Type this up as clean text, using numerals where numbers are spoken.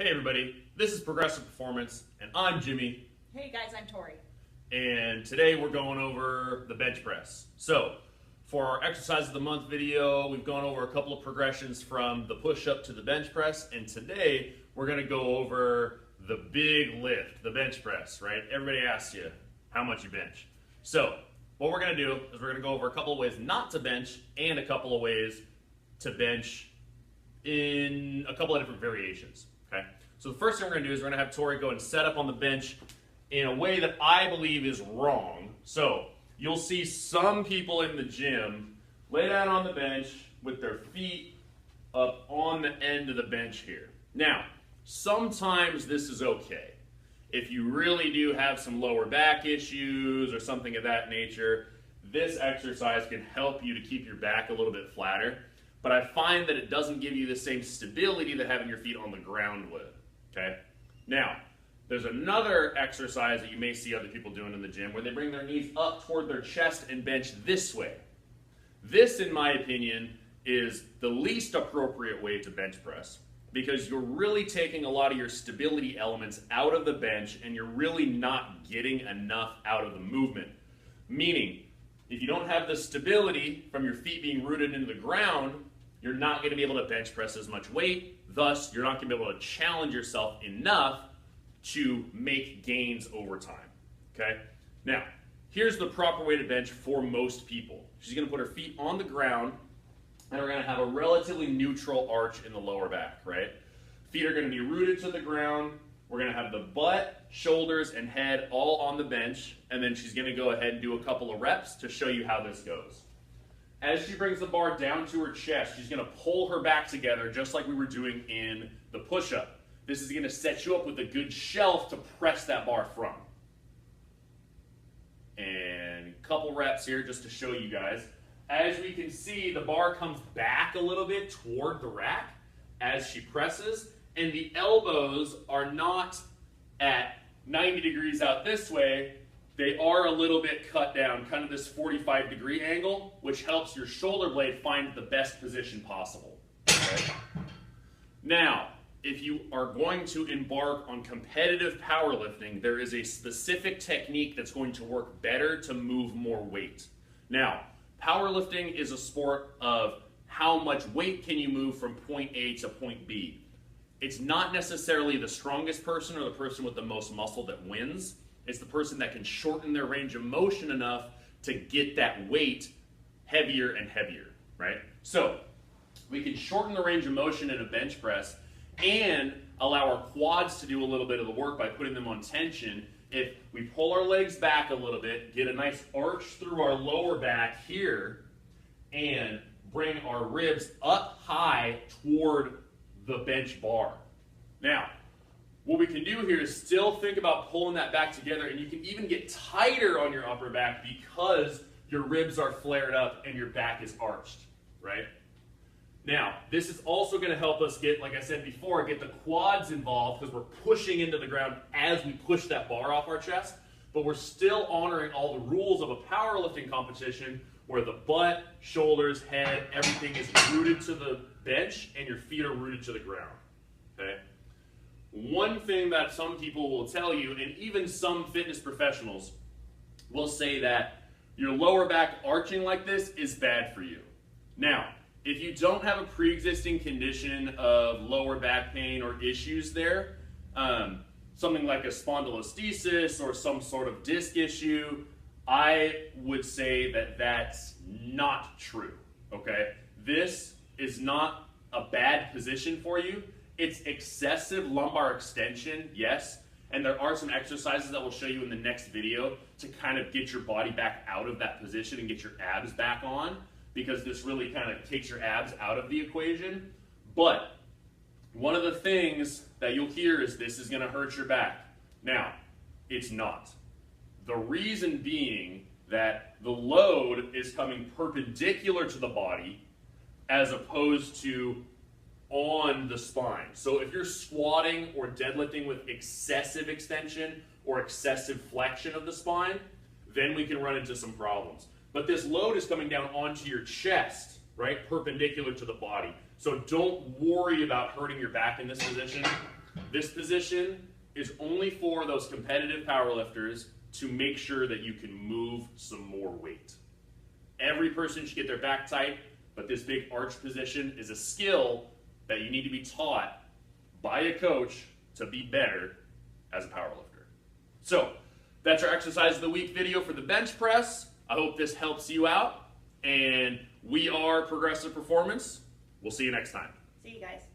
Hey everybody, this is Progressive Performance, and I'm Jimmy. Hey guys, I'm Tory. And today we're going over the bench press. So, for our Exercise of the Month video, we've gone over a couple of progressions from the push-up to the bench press, and today we're going to go over the big lift, the bench press, right? Everybody asks you how much you bench. So, what we're going to do is we're going to go over a couple of ways not to bench and a couple of ways to bench in a couple of different variations. Okay, so the first thing we're going to do is we're going to have Tory go and set up on the bench in a way that I believe is wrong. So you'll see some people in the gym lay down on the bench with their feet up on the end of the bench here. Now, sometimes this is okay. If you really do have some lower back issues or something of that nature, this exercise can help you to keep your back a little bit flatter. But I find that it doesn't give you the same stability that having your feet on the ground would, okay? Now, there's another exercise that you may see other people doing in the gym where they bring their knees up toward their chest and bench this way. This, in my opinion, is the least appropriate way to bench press because you're really taking a lot of your stability elements out of the bench and you're really not getting enough out of the movement. Meaning, if you don't have the stability from your feet being rooted into the ground, you're not going to be able to bench press as much weight. Thus, you're not going to be able to challenge yourself enough to make gains over time. Okay? Now, here's the proper way to bench for most people. She's going to put her feet on the ground, and we're going to have a relatively neutral arch in the lower back, right? Feet are going to be rooted to the ground. We're going to have the butt, shoulders, and head all on the bench, and then she's going to go ahead and do a couple of reps to show you how this goes. As she brings the bar down to her chest, she's going to pull her back together just like we were doing in the push-up. This is going to set you up with a good shelf to press that bar from. And a couple reps here just to show you guys. As we can see, the bar comes back a little bit toward the rack as she presses, and the elbows are not at 90 degrees out this way. They are a little bit cut down, kind of this 45-degree angle, which helps your shoulder blade find the best position possible. Okay? Now, if you are going to embark on competitive powerlifting, there is a specific technique that's going to work better to move more weight. Now, powerlifting is a sport of how much weight can you move from point A to point B. It's not necessarily the strongest person or the person with the most muscle that wins. It's the person that can shorten their range of motion enough to get that weight heavier and heavier, right? So we can shorten the range of motion in a bench press and allow our quads to do a little bit of the work by putting them on tension. If we pull our legs back a little bit, get a nice arch through our lower back here, and bring our ribs up high toward the bench bar. Now, what we can do here is still think about pulling that back together, and you can even get tighter on your upper back because your ribs are flared up and your back is arched, right? Now, this is also going to help us get, like I said before, get the quads involved because we're pushing into the ground as we push that bar off our chest, but we're still honoring all the rules of a powerlifting competition where the butt, shoulders, head, everything is rooted to the bench and your feet are rooted to the ground, okay? One thing that some people will tell you, and even some fitness professionals will say that your lower back arching like this is bad for you. Now, if you don't have a pre-existing condition of lower back pain or issues there, something like a spondylolisthesis or some sort of disc issue, I would say that that's not true, okay? This is not a bad position for you. It's excessive lumbar extension, yes, and there are some exercises that we'll show you in the next video to kind of get your body back out of that position and get your abs back on, because this really kind of takes your abs out of the equation. But one of the things that you'll hear is this is going to hurt your back. Now, it's not. The reason being that the load is coming perpendicular to the body as opposed to on the spine. So if you're squatting or deadlifting with excessive extension or excessive flexion of the spine, then we can run into some problems. But this load is coming down onto your chest, right, perpendicular to the body. So don't worry about hurting your back in this position. This position is only for those competitive powerlifters to make sure that you can move some more weight. Every person should get their back tight, but this big arch position is a skill that you need to be taught by a coach to be better as a powerlifter. So, that's our exercise of the week video for the bench press. I hope this helps you out. And we are Progressive Performance. We'll see you next time. See you guys.